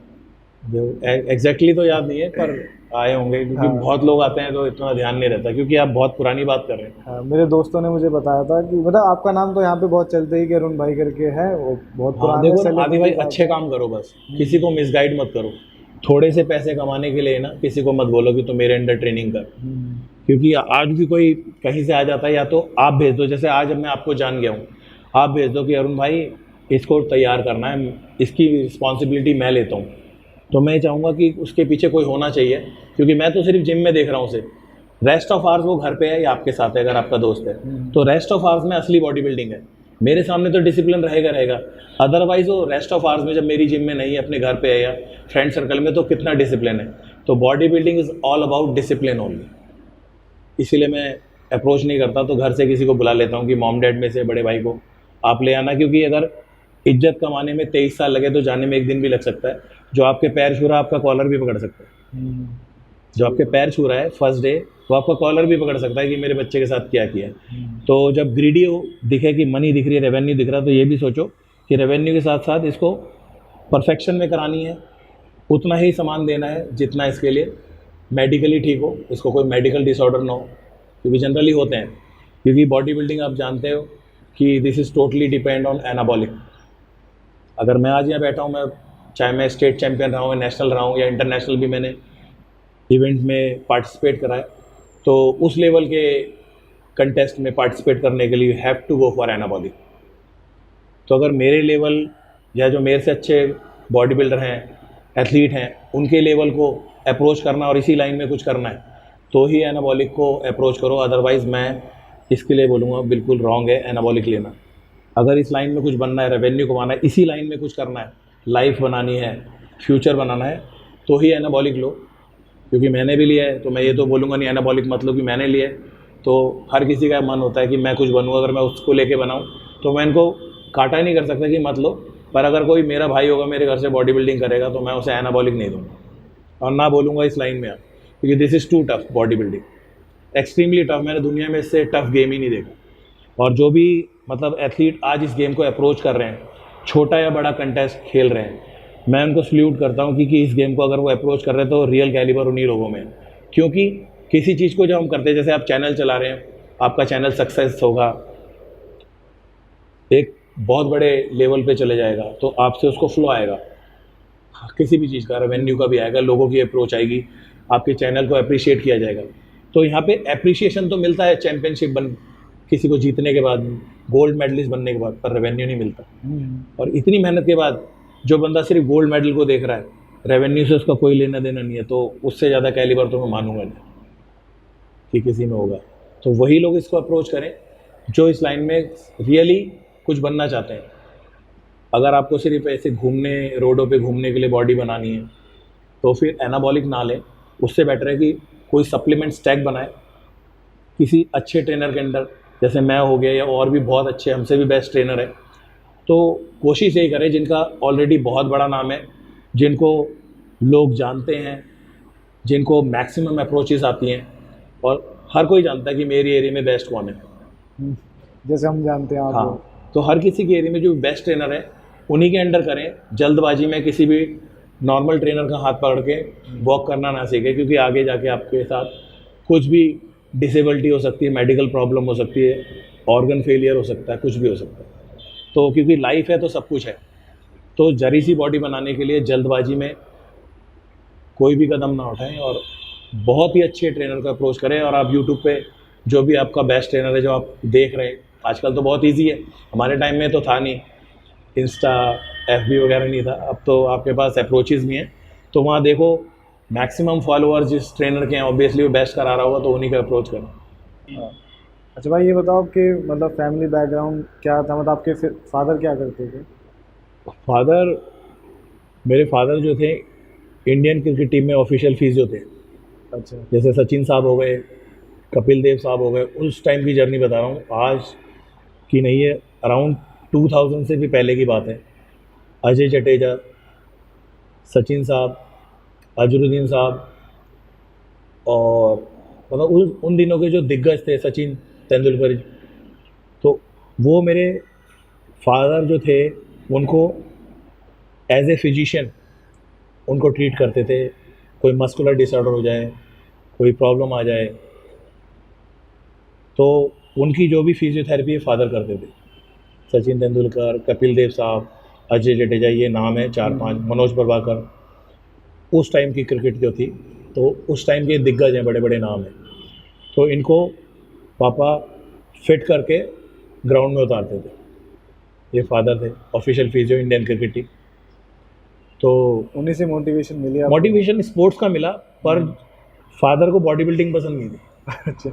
जो एग्जैक्टली तो याद नहीं है, पर आए होंगे, क्योंकि
हाँ।
बहुत लोग आते हैं तो इतना ध्यान नहीं रहता, क्योंकि आप बहुत पुरानी बात कर रहे हैं।
हाँ, मेरे दोस्तों ने मुझे बताया था कि मतलब आपका नाम तो यहाँ पे बहुत चलता ही कि अरुण भाई करके है, वो बहुत
हाँ
पुराने
देखो ना, आदि भाई
सेलिब्रिटी
अच्छे काम करो, बस किसी को मिसगाइड मत करो। थोड़े से पैसे कमाने के लिए ना किसी को मत बोलो कि तू मेरे अंडर ट्रेनिंग कर, क्योंकि आज भी कोई कहीं से आ जाता है, या तो आप भेज दो, जैसे आज मैं आपको जान गया हूँ, आप भेज दो कि अरुण भाई इसको तैयार करना है, इसकी रिस्पॉन्सिबिलिटी मैं लेता हूँ, तो मैं चाहूँगा कि उसके पीछे कोई होना चाहिए, क्योंकि मैं तो सिर्फ जिम में देख रहा हूँ उसे। रेस्ट ऑफ आवर्स वो घर पे है या आपके साथ है, अगर आपका दोस्त है, तो रेस्ट ऑफ आवर्स में असली बॉडी बिल्डिंग है। मेरे सामने तो डिसिप्लिन रहेगा, अदरवाइज वो रेस्ट ऑफ आवर्स में जब मेरी जिम में नहीं है, अपने घर पे है या फ्रेंड सर्कल में, तो कितना डिसिप्लिन है। तो body building is all about discipline only. इसीलिए मैं अप्रोच नहीं करता, तो घर से किसी को बुला लेता हूँ कि मॉम डैड में से बड़े भाई को आप ले आना, क्योंकि अगर इज्जत कमाने में 23 साल लगे तो जाने में 1 दिन भी लग सकता है। जो आपके पैर छू रहा है आपका कॉलर भी पकड़ सकता है, जो आपके पैर छू रहा है फर्स्ट डे, वो आपका कॉलर भी पकड़ सकता है कि मेरे बच्चे के साथ क्या किया है। तो जब ग्रीडी हो, दिखे कि मनी दिख रही है, रेवेन्यू दिख रहा है, तो ये भी सोचो कि रेवेन्यू के साथ साथ इसको परफेक्शन में करानी है, उतना ही सामान देना है जितना इसके लिए मेडिकली ठीक हो, इसको कोई मेडिकल डिसऑर्डर ना हो, क्योंकि जनरली होते हैं। क्योंकि बॉडी बिल्डिंग आप जानते हो कि this is totally depend on anabolic. अगर मैं आज यहाँ बैठा हूँ, मैं चाहे मैं स्टेट चैम्पियन रहा हूँ, नेशनल रहा हूँ, या इंटरनेशनल भी मैंने इवेंट में पार्टिसिपेट करा है, तो उस लेवल के कंटेस्ट में पार्टिसिपेट करने के लिए you have to go for anabolic. तो अगर मेरे लेवल या जो मेरे से अच्छे बॉडी बिल्डर हैं, एथलीट हैं, उनके लेवल को अप्रोच करना और इसी लाइन में कुछ करना है, तो ही एनाबॉलिक को अप्रोच करो। अदरवाइज़ मैं इसके लिए बोलूँगा बिल्कुल रॉन्ग है एनाबॉलिक लेना। अगर इस लाइन में कुछ बनना है, रेवेन्यू कमाना है, इसी लाइन में कुछ करना है, लाइफ बनानी है, फ्यूचर बनाना है, तो ही एनाबॉलिक लो। क्योंकि मैंने भी लिया है, तो मैं ये तो बोलूँगा नहीं एनाबॉलिक मतलब कि मैंने लिया है। तो हर किसी का मन होता है कि मैं कुछ बनूँ, अगर मैं उसको लेके बनाऊँ तो मैं इनको काटा ही नहीं कर सकता कि मत लो। पर अगर कोई मेरा भाई होगा, मेरे घर से बॉडी बिल्डिंग करेगा, तो मैं उसे एनाबॉलिक नहीं दूँगा और ना बोलूँगा इस लाइन में आप, क्योंकि this is too tough body building, extremely tough. मैंने दुनिया में इससे टफ गेम ही नहीं देखा। और जो भी मतलब एथलीट आज इस गेम को अप्रोच कर रहे हैं, छोटा या बड़ा कंटेस्ट खेल रहे हैं, मैं उनको सल्यूट करता हूँ, क्योंकि इस गेम को अगर वो अप्रोच कर रहे हैं तो रियल कैलिबर उन्हीं लोगों में है। क्योंकि किसी चीज़ को जब हम करते हैं, जैसे आप चैनल चला रहे हैं, आपका चैनल सक्सेस होगा, एक बहुत बड़े लेवल पे चले जाएगा, तो आपसे उसको फ्लो आएगा, किसी भी चीज़ का, रेवेन्यू का भी आएगा, लोगों की अप्रोच आएगी, आपके चैनल को अप्रिशिएट किया जाएगा। तो यहाँ पे अप्रिशिएशन तो मिलता है चैम्पियनशिप किसी को जीतने के बाद, गोल्ड मेडलिस्ट बनने के बाद, पर रेवेन्यू नहीं मिलता। और इतनी मेहनत के बाद जो बंदा सिर्फ गोल्ड मेडल को देख रहा है, रेवेन्यू से उसका कोई लेना देना नहीं है, तो उससे ज़्यादा कैलिबर तो मैं मानूंगा नहीं कि किसी में होगा। तो वही लोग इसको अप्रोच करें जो इस लाइन में रियली कुछ बनना चाहते हैं। अगर आपको सिर्फ ऐसे घूमने, रोडों पे घूमने के लिए बॉडी बनानी है, तो फिर एनाबॉलिक ना लें। उससे बेटर है कि कोई सप्लीमेंट स्टैक बनाए किसी अच्छे ट्रेनर के अंडर, जैसे मैं हो गया, या और भी बहुत अच्छे, हमसे भी बेस्ट ट्रेनर है। तो कोशिश यही करें जिनका ऑलरेडी बहुत बड़ा नाम है, जिनको लोग जानते हैं, जिनको मैक्सिमम अप्रोचेस आती हैं, और हर कोई जानता है कि मेरी एरिया में बेस्ट कौन है,
जैसे हम जानते हैं आप।
हाँ, तो हर किसी के एरिया में जो बेस्ट ट्रेनर है उन्हीं के अंडर करें। जल्दबाजी में किसी भी नॉर्मल ट्रेनर का हाथ पकड़ के वॉक करना ना सीखें, क्योंकि आगे जाके आपके साथ कुछ भी डिसेबिलिटी हो सकती है, मेडिकल प्रॉब्लम हो सकती है, ऑर्गन फेलियर हो सकता है, कुछ भी हो सकता है। तो क्योंकि लाइफ है तो सब कुछ है। तो जरी सी बॉडी बनाने के लिए जल्दबाजी में कोई भी कदम ना उठाएं और बहुत ही अच्छे ट्रेनर को अप्रोच करें। और आप यूट्यूब पे जो भी आपका बेस्ट ट्रेनर है जो आप देख रहे हैं, आजकल तो बहुत इजी है, हमारे टाइम में तो था नहीं, इंस्टा FB वगैरह नहीं था, अब तो आपके पास अप्रोचेज़ भी हैं, तो वहाँ देखो मैक्सिमम फॉलोअर जिस ट्रेनर के हैं ऑब्वियसली वो बेस्ट करा रहा होगा, तो उन्हीं का अप्रोच करें।
अच्छा भाई, ये बताओ कि मतलब फैमिली बैकग्राउंड क्या था, मतलब आपके फादर क्या करते थे?
फादर, मेरे फादर जो थे इंडियन क्रिकेट टीम में ऑफिशियल फिजियो थे।
अच्छा।
जैसे सचिन साहब हो गए, कपिल देव साहब हो गए, उस टाइम की जर्नी बता रहा हूँ, आज की नहीं है, अराउंड 2000 से भी पहले की बात है। अजय जडेजा, सचिन साहब, अजरुद्दीन साहब, और मतलब उन दिनों के जो दिग्गज थे, सचिन तेंदुलकर जी, तो वो मेरे फादर जो थे उनको एज ए फिजिशियन उनको ट्रीट करते थे। कोई मस्कुलर डिसऑर्डर हो जाए, कोई प्रॉब्लम आ जाए, तो उनकी जो भी फिजियोथेरेपी है फादर करते थे। सचिन तेंदुलकर, कपिल देव साहब, अजय जडेजा, ये नाम है 4-5, मनोज प्रभाकर, उस टाइम की क्रिकेट जो थी, तो उस टाइम के दिग्गज हैं, बड़े बड़े नाम हैं। तो इनको पापा फिट करके ग्राउंड में उतारते थे। ये फादर थे official physio Indian cricket team. तो
उन्हीं से मोटिवेशन मिली आपको?
मोटिवेशन स्पोर्ट्स का मिला, पर फादर को बॉडी बिल्डिंग पसंद नहीं थी।
अच्छा।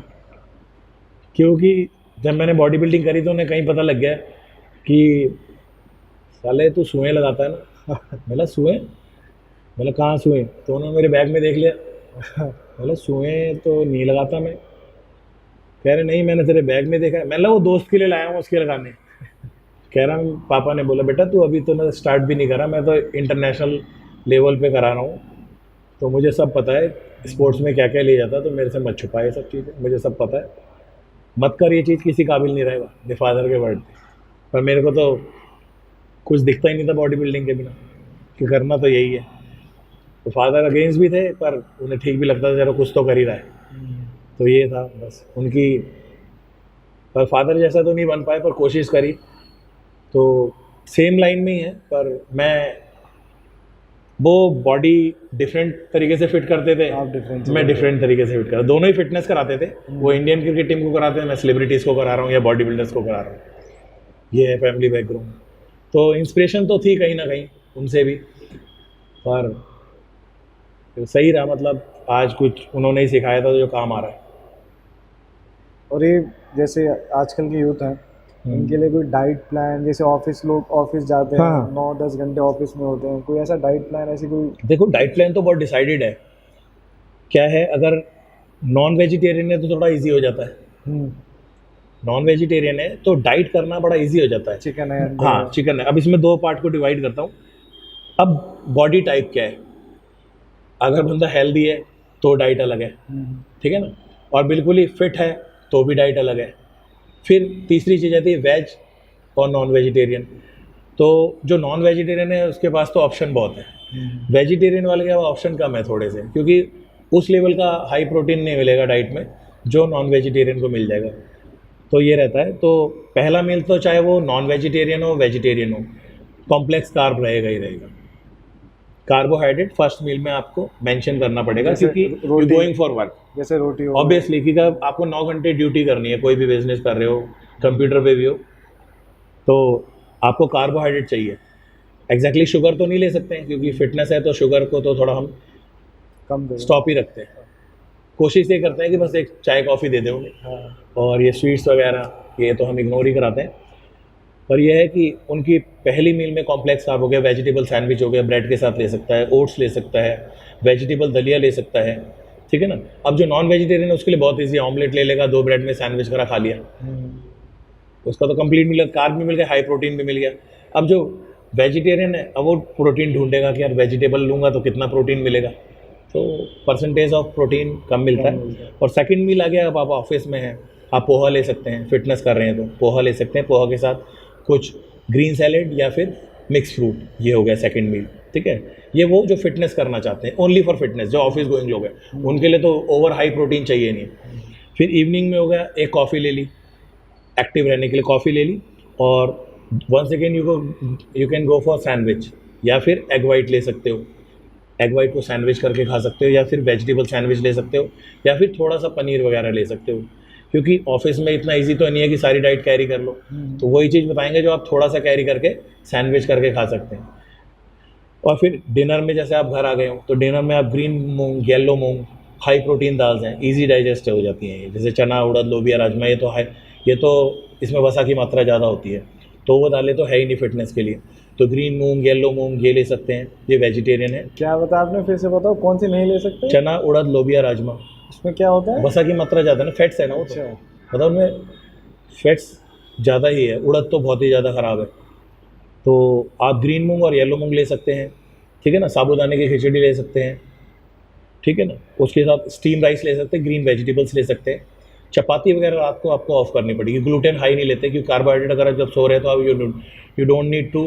क्योंकि जब मैंने बॉडी बिल्डिंग करी तो उन्हें कहीं पता लग गया कि साले तू सुएँ लगाता है ना। बोला सुएँ? बोला कहाँ सुएँ? तो उन्होंने मेरे बैग में देख लिया। बोला सुएँ तो नहीं लगाता मैं। कह रहे नहीं, मैंने तेरे बैग में देखा है। मैंने वो दोस्त के लिए लाया हूँ उसके लगाने। कह रहा पापा ने बोला बेटा तू अभी तो ना स्टार्ट भी नहीं करा, मैं तो इंटरनेशनल लेवल पे करा रहा हूँ, तो मुझे सब पता है स्पोर्ट्स में क्या क्या लिया जाता है, तो मेरे से मत छुपा ये सब चीज़ें, मुझे सब पता है, मत कर ये चीज़, किसी काबिल नहीं रहेगा। मेरे फादर के वर्ड थे, पर मेरे को तो कुछ दिखता ही नहीं था बॉडी बिल्डिंग के बिना कि करना तो यही है। तो फादर अगेंस्ट भी थे, पर उन्हें ठीक भी लगता था चलो कुछ तो कर ही रहा है। तो ये था बस उनकी, पर फादर जैसा तो नहीं बन पाए, पर कोशिश करी। तो सेम लाइन में ही है, पर मैं वो बॉडी डिफरेंट तरीके से फिट करते थे,
आप डिफरेंट
मैं डिफरेंट तरीके से फिट करा। दोनों ही फिटनेस कराते थे, वो इंडियन क्रिकेट टीम को कराते थे, मैं सेलिब्रिटीज़ को करा रहा हूँ या बॉडी बिल्डर्स को करा रहा हूँ। ये है फैमिली बैकग्राउंड। तो इंस्पिरेशन तो थी कहीं ना कहीं उनसे भी, पर सही रहा, मतलब आज कुछ उन्होंने ही सिखाया था जो काम आ रहा है।
और ये जैसे आजकल की यूथ है, इनके लिए कोई डाइट प्लान, जैसे लोग ऑफिस जाते हैं,
हाँ।
9-10 घंटे ऑफिस में होते हैं, कोई ऐसा डाइट प्लान, ऐसी कोई?
देखो डाइट प्लान तो बहुत डिसाइडेड है। क्या है, अगर नॉन वेजिटेरियन है तो थोड़ा इजी हो जाता है। नॉन वेजिटेरियन है तो डाइट करना बड़ा इजी हो जाता है।
चिकन है,
हाँ चिकन है। अब इसमें दो पार्ट को डिवाइड करता हूँ। अब बॉडी टाइप क्या है, अगर बंदा हेल्दी है तो डाइट अलग है, ठीक है ना, और बिल्कुल ही फिट है तो भी डाइट अलग है। फिर तीसरी चीज़ आती है वेज और नॉन वेजिटेरियन। तो जो नॉन वेजिटेरियन है उसके पास तो ऑप्शन बहुत है, वेजिटेरियन वाले के पास ऑप्शन कम है थोड़े से, क्योंकि उस लेवल का हाई प्रोटीन नहीं मिलेगा डाइट में जो नॉन वेजिटेरियन को मिल जाएगा। तो ये रहता है। तो पहला मील तो चाहे वो नॉन वेजिटेरियन हो वेजिटेरियन हो, कॉम्प्लेक्स कार्ब रहेगा ही रहेगा। कार्बोहाइड्रेट फर्स्ट मील में आपको मेंशन करना पड़ेगा, क्योंकि यू गोइंग फॉर वर्क,
जैसे रोटी हो,
ऑब्वियसली, क्योंकि आपको 9 घंटे ड्यूटी करनी है, कोई भी बिजनेस कर रहे हो, कंप्यूटर पे भी हो, तो आपको कार्बोहाइड्रेट चाहिए। एग्जैक्टली शुगर तो नहीं ले सकते हैं, क्योंकि फिटनेस है तो शुगर को तो थोड़ा हम
कम
स्टॉप ही रखते हैं। कोशिश ये करते हैं कि बस एक चाय कॉफ़ी दे दें उन्हें, और ये स्वीट्स वगैरह ये तो हम इग्नोर ही कराते हैं। पर यह है कि उनकी पहली मील में कॉम्प्लेक्स कार्ब हो गया, वेजिटेबल सैंडविच हो गया, ब्रेड के साथ ले सकता है, ओट्स ले सकता है, वेजिटेबल दलिया ले सकता है, ठीक है ना। अब जो नॉन वेजिटेरियन है उसके लिए बहुत ईजी, ऑमलेट ले लेगा, 2 ब्रेड में सैंडविच करा खा लिया, उसका तो कंप्लीट मिल गया, कार्ब भी मिल गया, हाई प्रोटीन भी मिल गया। अब जो वेजिटेरियन है अब वो प्रोटीन ढूंढेगा कि यार वेजिटेबल लूँगा तो कितना प्रोटीन मिलेगा, तो परसेंटेज ऑफ प्रोटीन कम मिलता है। और सेकंड मील आ गया, अब आप ऑफिस में हैं, आप पोहा ले सकते हैं, फिटनेस कर रहे हैं तो पोहा ले सकते हैं, पोहा के साथ कुछ ग्रीन सैलेड या फिर मिक्स फ्रूट, ये हो गया सेकंड मील, ठीक है। ये वो जो फिटनेस करना चाहते हैं, ओनली फॉर फिटनेस, जो ऑफिस गोइंग लोग हैं उनके लिए तो ओवर हाई प्रोटीन चाहिए नहीं। फिर इवनिंग में हो गया, एक कॉफ़ी ले ली, एक्टिव रहने के लिए कॉफ़ी ले ली, और once again you can go for sandwich या फिर एग वाइट ले सकते हो। एग वाइट को सैंडविच करके खा सकते हो, या फिर वेजिटेबल सैंडविच ले सकते हो, या फिर थोड़ा सा पनीर वगैरह ले सकते हो, क्योंकि ऑफिस में इतना इजी तो नहीं है कि सारी डाइट कैरी कर लो। तो वही चीज़ बताएंगे जो आप थोड़ा सा कैरी करके सैंडविच करके खा सकते हैं। और फिर डिनर में जैसे आप घर आ गए हो तो डिनर में आप ग्रीन मूंग, येलो मूंग, हाई प्रोटीन दाल्स हैं, इजी डाइजेस्ट हो जाती हैं ये, जैसे चना, उड़द, लोबिया, राजमा, ये तो इसमें वसा की मात्रा ज़्यादा होती है, तो वो दालें तो है ही नहीं फिटनेस के लिए। तो ग्रीन मूंग, येलो मूंग ये ले सकते हैं, ये वेजिटेरियन है।
क्या बताया आपने, फिर से बताओ कौन सी नहीं ले सकते?
चना, उड़द, लोबिया, राजमा,
इसमें क्या होता है?
वसा की मात्रा ज़्यादा है ना, फैट्स है ना वो, तो
अच्छा।
मतलब उनमें फैट्स ज़्यादा ही है। उड़द तो बहुत ही ज़्यादा ख़राब है। तो आप ग्रीन मूंग और येलो मूंग ले सकते हैं, ठीक है ना। साबूदाने की खिचड़ी ले सकते हैं, ठीक है ना। उसके साथ स्टीम राइस ले सकते हैं, ग्रीन वेजिटेबल्स ले सकते हैं। चपाती वगैरह रात को आपको ऑफ करनी पड़ेगी, ग्लूटेन हाई नहीं लेते, क्योंकि कार्बोहाइड्रेट अगर आप जब सो रहे हैं तो आप यू डोंट नीड टू,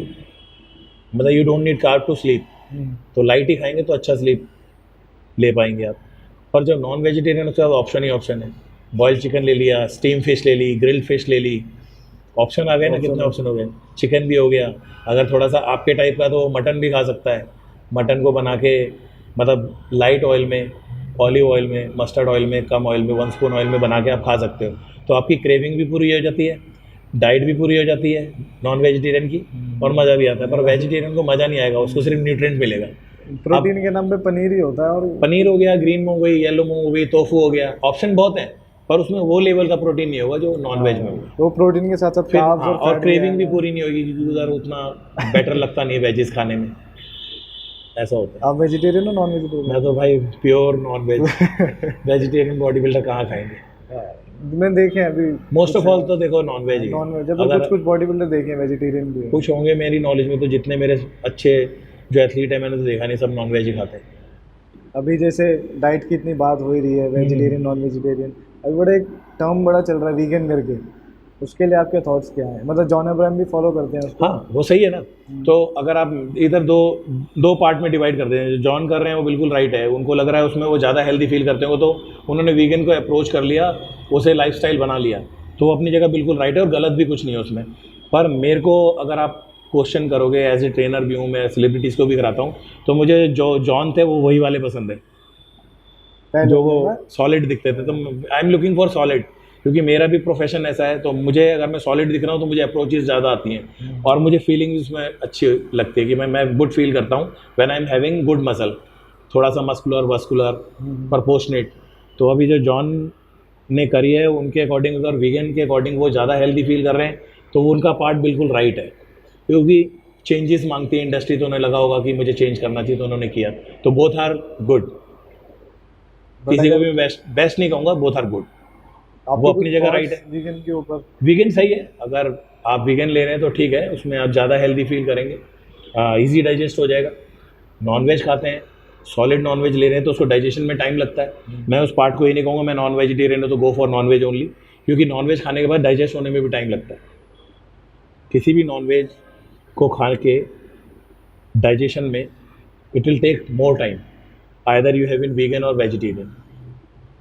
मतलब you don't need carb to sleep. तो लाइट ही खाएंगे तो अच्छा स्लीप ले पाएंगे आप। और जो नॉन वेजिटेरियन उसके बाद ऑप्शन ही ऑप्शन है। बॉइल्ड चिकन ले लिया, स्टीम फिश ले ली, ग्रिल्ड फिश ले ली, ऑप्शन आ गए ना, कितने ऑप्शन हो गए। चिकन भी हो गया, अगर थोड़ा सा आपके टाइप का तो मटन भी खा सकता है। मटन को बना के मतलब लाइट ऑयल में, ऑलिव ऑयल में, मस्टर्ड ऑयल में, कम ऑयल में, 1 स्पून ऑयल में बना के आप खा सकते हो। तो आपकी क्रेविंग भी पूरी हो जाती है, डाइट भी पूरी हो जाती है नॉन वेजिटेरियन की, और मज़ा भी आता है। पर वेजिटेरियन को मज़ा नहीं आएगा, उसको सिर्फ न्यूट्रिएंट मिलेगा।
प्रोटीन के नाम पे पनीर ही होता है, और
पनीर हो गया, ग्रीन मूंग हो गई, येलो मूंग हो गई, टोफू हो गया, ऑप्शन बहुत हैं, पर उसमें वो लेवल का प्रोटीन नहीं होगा जो नॉन वेज में होगा।
वो प्रोटीन के साथ साथ
फिर
carbs
और
fat
क्रेविंग भी
आएगा।
पूरी नहीं होगी, क्योंकि उधर उतना बेटर लगता नहीं है वेजिस खाने में, ऐसा होता है।
आप वेजिटेरियन हो नॉन वेजिटेरियन?
मैं तो भाई pure non veg, vegetarian body builder कहाँ खाएंगे।
मैं देखे हैं अभी
मोस्ट ऑफ ऑल तो देखो नॉन वेज ही है।
नॉन वेज, जब
अगर
कुछ कुछ बॉडी बिल्डर देखे हैं वेजिटेरियन भी है।
कुछ होंगे मेरी नॉलेज में, तो जितने मेरे अच्छे जो एथलीट है मैंने तो देखा नहीं, सब नॉन वेज ही खाते हैं।
अभी जैसे डाइट की इतनी बात हो ही रही है, वेजिटेरियन नॉन वेजिटेरियन, अभी बड़ा एक टर्म बड़ा चल रहा है वीगन करके, उसके लिए आपके थॉट्स क्या हैं? मतलब जॉन अब्राहम भी फॉलो करते हैं उसको?
हाँ वो सही है ना। तो अगर आप इधर दो पार्ट में डिवाइड कर दें, जो जॉन कर रहे हैं वो बिल्कुल राइट है, उनको लग रहा है उसमें वो ज़्यादा हेल्दी फील करते हैं, तो उन्होंने वीगन को अप्रोच कर लिया, उसे लाइफस्टाइल बना लिया, तो वो अपनी जगह बिल्कुल राइट है और गलत भी कुछ नहीं है उसमें। पर मेरे को अगर आप क्वेश्चन करोगे, एज ए ट्रेनर भी हूँ मैं, सेलिब्रिटीज़ को भी कराता हूँ, तो मुझे जो जॉन थे वो वही वाले पसंद है जो वो सॉलिड दिखते थे। तो I am looking for solid, क्योंकि मेरा भी प्रोफेशन ऐसा है, तो मुझे अगर मैं सॉलिड दिख रहा हूँ तो मुझे अप्रोचेस ज़्यादा आती हैं, और मुझे फीलिंग्स उसमें अच्छी लगती है कि मैं गुड फील करता हूँ when I am having good muscle, थोड़ा सा मस्कुलर, वस्कुलर, प्रपोर्शनेट। तो अभी जो जॉन ने करी है उनके अकॉर्डिंग, अगर वीगन के अकॉर्डिंग वो ज़्यादा हेल्दी फील कर रहे हैं, तो वो उनका पार्ट बिल्कुल राइट है, क्योंकि चेंजेस मांगती है इंडस्ट्री, तो उन्हें लगा होगा कि मुझे चेंज करना चाहिए, तो उन्होंने किया। तो बोथ आर गुड, किसी को भी बेस्ट नहीं कहूँगा, बोथ आर गुड। वो अपनी जगह राइट है।
वीगन के ऊपर
वीगन सही है, अगर आप वीगन ले रहे हैं तो ठीक है, उसमें आप ज़्यादा हेल्दी फील करेंगे, इजी डाइजेस्ट हो जाएगा। नॉन वेज खाते हैं, सॉलिड नॉन वेज ले रहे हैं तो उसको डाइजेशन में टाइम लगता है। मैं उस पार्ट को ये नहीं कहूँगा मैं नॉन वेजिटेरियन हूँ तो go for non veg only, क्योंकि नॉन वेज खाने के बाद डाइजेस्ट होने में भी टाइम लगता है। किसी भी नॉन वेज को खा के डाइजेशन में it will take more time, either you have in vegan or vegetarian.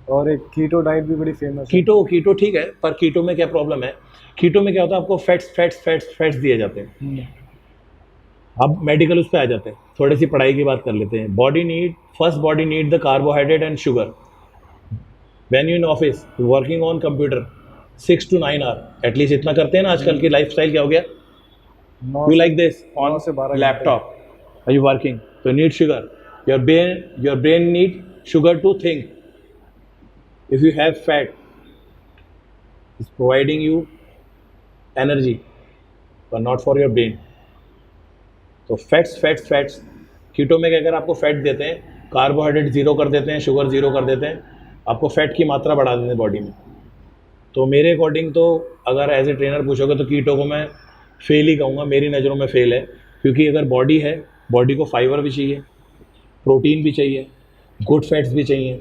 और एक कीटो डाइट भी बड़ी फेमस है।
कीटो ठीक है, पर कीटो में क्या प्रॉब्लम है, कीटो में क्या होता है, आपको फैट्स दिए जाते हैं। अब मेडिकल उस पर आ जाते हैं, थोड़ी सी पढ़ाई की बात कर लेते हैं। Body need the carbohydrate and sugar. When you in office working on computer 6 to 9 hour at least, इतना करते हैं ना। आजकल की लाइफस्टाइल क्या हो गया, you like this on laptop, are you working, तो need sugar, your brain need sugar to think. If you have fat, it's providing you energy, but not for your brain. तो फैट्स कीटो में क्या कर आपको फैट देते हैं, कार्बोहाइड्रेट ज़ीरो कर देते हैं, शुगर ज़ीरो कर देते हैं, आपको फैट की मात्रा बढ़ा देते हैं बॉडी में। तो मेरे अकॉर्डिंग तो अगर एज ए ट्रेनर पूछोगे तो कीटो को मैं फेल ही कहूँगा, मेरी नज़रों में फेल है। क्योंकि अगर बॉडी है, बॉडी को फाइबर भी चाहिए, प्रोटीन भी चाहिए, गुड फैट्स भी चाहिए,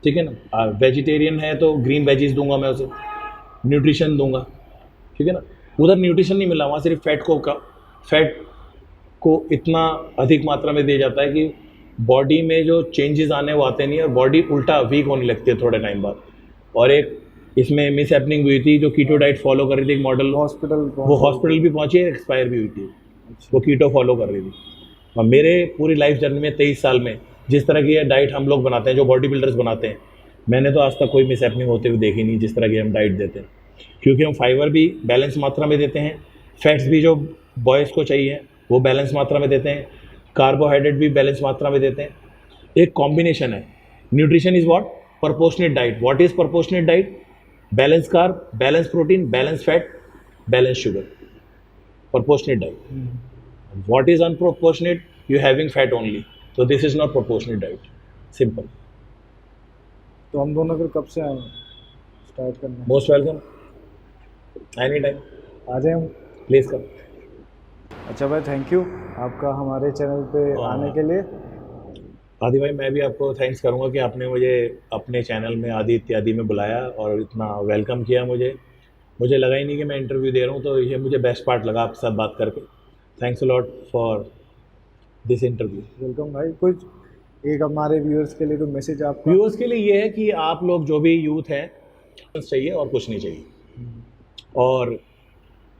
ठीक है ना। वेजिटेरियन है तो ग्रीन वेजीज दूंगा मैं उसे, न्यूट्रिशन दूंगा, ठीक है ना। उधर न्यूट्रिशन नहीं मिला, वहाँ सिर्फ फैट को इतना अधिक मात्रा में दिया जाता है कि बॉडी में जो चेंजेस आने वो आते नहीं है, और बॉडी उल्टा वीक होने लगती है थोड़े टाइम बाद। और एक इसमें मिस हैपनिंग हुई थी, जो कीटो डाइट फॉलो कर रही थी एक मॉडल, वो हॉस्पिटल भी पहुँची है, एक्सपायर भी हुई थी। वो कीटो फॉलो कर रही थी, और मेरे पूरी लाइफ जर्नी में 23 साल में जिस तरह की डाइट हम लोग बनाते हैं, जो बॉडी बिल्डर्स बनाते हैं, मैंने तो आज तक कोई मिसहैपनिंग होते हुए देखी नहीं जिस तरह की हम डाइट देते हैं। क्योंकि हम फाइबर भी बैलेंस मात्रा में देते हैं, फैट्स भी जो बॉयज़ को चाहिए वो बैलेंस मात्रा में देते हैं, कार्बोहाइड्रेट भी बैलेंस मात्रा में देते हैं। एक कॉम्बिनेशन है। Nutrition is what? Proportionate diet. What is proportionate diet? Balance carb, balance protein, balance fat, balance sugar, proportionate diet. What is unproportionate? You having fat only, so this is not proportionate diet. Simple.
तो हम दोनों फिर कब से आए स्टार्ट करना?
Most welcome. Anytime.
आ जाए हम?
Please come.
अच्छा भाई, थैंक यू आपका हमारे चैनल पे आने के लिए।
आदि भाई, मैं भी आपको थैंक्स करूंगा कि आपने मुझे अपने चैनल में आदि इत्यादि में बुलाया और इतना वेलकम किया मुझे लगा ही नहीं कि मैं इंटरव्यू दे रहा हूँ, तो ये मुझे बेस्ट पार्ट लगा आपके साथ बात करके। Thanks a lot for this interview.
Welcome भाई। कुछ एक हमारे व्यूअर्स के लिए कोई मैसेज आपका?
व्यूअर्स के लिए ये है कि आप लोग जो भी यूथ हैं, चाहिए और कुछ नहीं चाहिए। और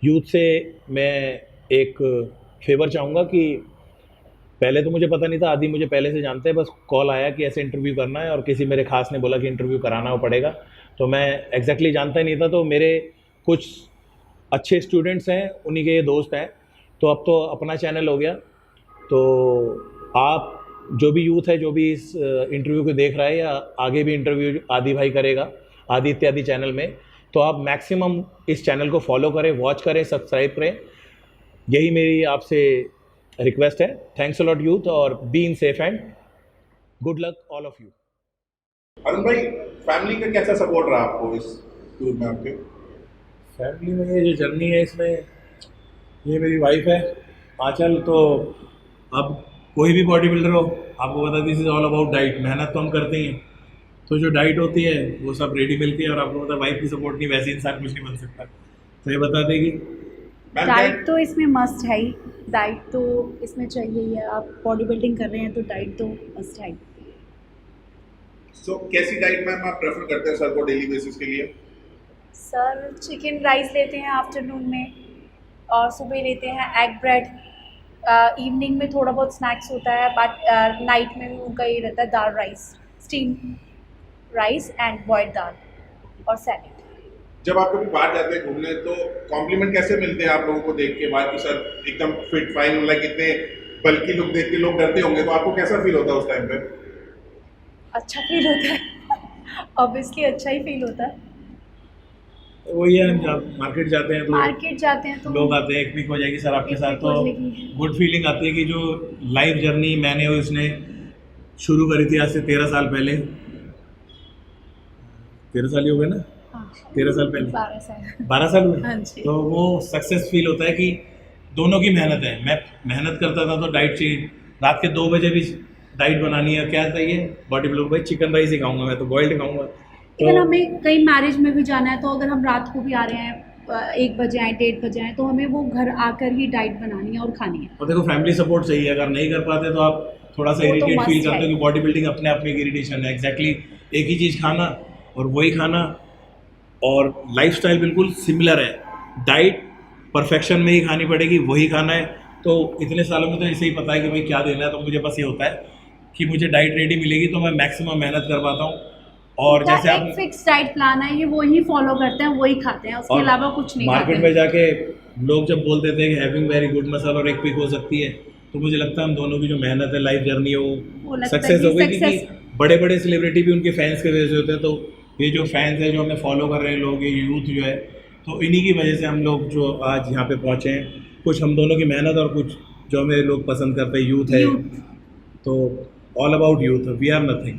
यूथ से मैं एक फेवर चाहूँगा कि पहले तो मुझे पता नहीं था, आदि मुझे पहले से जानते हैं, बस कॉल आया कि ऐसे इंटरव्यू करना है और किसी मेरे खास ने बोला कि इंटरव्यू कराना पड़ेगा, तो मैं एग्जैक्टली जानता ही नहीं था। तो मेरे कुछ अच्छे स्टूडेंट्स हैं, उन्हीं के ये दोस्त हैं, तो अब तो अपना चैनल हो गया। तो आप जो भी यूथ है, जो भी इस इंटरव्यू को देख रहा है या आगे भी इंटरव्यू आदि भाई करेगा आदि इत्यादि चैनल में, तो आप मैक्सिमम इस चैनल को फॉलो करें, वॉच करें, सब्सक्राइब करें। यही मेरी आपसे रिक्वेस्ट है। थैंक्स अ लॉट यूथ, और be in safe and good luck all of you.
Arun भाई, फैमिली का कैसा सपोर्ट रहा आपको इस टूर में आपके?
फैमिली में ये जो जर्नी है, इसमें ये मेरी वाइफ है आंचल। तो अब कोई भी बॉडी बिल्डर हो, आपको बता this is all about diet. मेहनत तो हम करते ही हैं, तो जो डाइट होती है वो सब रेडी मिलती है। और आपको पता है, वाइफ की सपोर्ट नहीं, वैसे इंसान कुछ नहीं बन सकता। तो ये बता देगी।
डाइट तो इसमें मस्ट है ही, डाइट तो इसमें चाहिए ही है। आप बॉडी बिल्डिंग कर रहे हैं तो डाइट तो मस्ट है ही।
सो कैसी डाइट मैम आप प्रेफर करते हैं सर को डेली बेसिस के लिए?
सर चिकन राइस लेते हैं आफ्टरनून में, और सुबह लेते हैं एग ब्रेड। इवनिंग में थोड़ा बहुत स्नैक्स होता है, बट नाइट में भी उनका ये रहता है dal rice, steam rice and boiled dal और सैलेड।
जब आप कभी बाहर जाते हैं घूमने, तो कॉम्प्लीमेंट कैसे मिलते हैं आप लोगों को देख के बाहर कि सर एकदम फिट फाइन, लाइक इतने बल्कि लुक देख के लोग डरते होंगे, तो आपको कैसा फील होता है उस टाइम पे?
अच्छा फील होता है ऑब्वियसली अच्छा ही फील होता है।
वही है, हम जब मार्केट जाते हैं तो लोग आते हैं, एक वीक हो जाएगी सर आपके साथ, तो गुड फीलिंग आती है कि जो लाइफ जर्नी मैंने उसने शुरू करी थी आज से 13 साल पहले। 13 साल ही हो गए ना? 13 साल पहले, 12 साल हुए।
हाँ जी।
तो वो सक्सेस फील होता है कि दोनों की मेहनत है। मैं मेहनत करता था तो डाइट चाहिए, रात के 2 बजे भी डाइट बनानी है। क्या चाहिए बॉडी बिल्डर भाई? चिकन राइस ही खाऊंगा मैं, तो बॉइल्ड खाऊंगा।
अगर हमें कहीं मैरिज में भी जाना है, तो अगर हम रात को भी आ रहे हैं 1 बजे आए, 1:30 बजे आए, तो हमें वो घर आकर ही डाइट बनानी है और खानी है।
और देखो, फैमिली सपोर्ट चाहिए। अगर नहीं कर पाते तो आप थोड़ा सा
वो तो
इरिटेट
must
फील करते हो
है।
कि बॉडी बिल्डिंग अपने आप में एक इरिटेशन है। एग्जैक्टली एक ही चीज़ खाना और वही खाना, और लाइफस्टाइल बिल्कुल सिमिलर है। डाइट परफेक्शन में ही खानी पड़ेगी, वही खाना है। तो इतने सालों में तो ऐसे ही पता है कि भाई क्या देना है। तो मुझे बस ये होता है कि मुझे डाइट रेडी मिलेगी तो मैं मैक्सिमम मेहनत कर पाता हूँ। और जैसे
एक
आप
फिक्स डाइट प्लान है, ये वही फॉलो करते हैं, वही खाते हैं, उसके
और
अलावा कुछ नहीं
मार्केट
खाते
में जाके लोग जब बोल देते हैं कि हैविंग वेरी गुड मसल और एक पिक हो सकती है, तो मुझे लगता है हम दोनों की जो मेहनत है, लाइफ जर्नी है,
वो
वो
लगता है
सक्सेस
कि
हो गई।
success-
क्योंकि बड़े बड़े सेलिब्रिटी भी उनके फैंस के वजह से होते हैं। तो ये जो फैंस है, जो हमें फॉलो कर रहे हैं लोग, ये यूथ जो है, तो इन्हीं की वजह से हम लोग जो आज यहाँ पे पहुँचे हैं। कुछ हम दोनों की मेहनत और कुछ जो हमें लोग पसंद करते हैं, यूथ है। तो all about youth, we are nothing.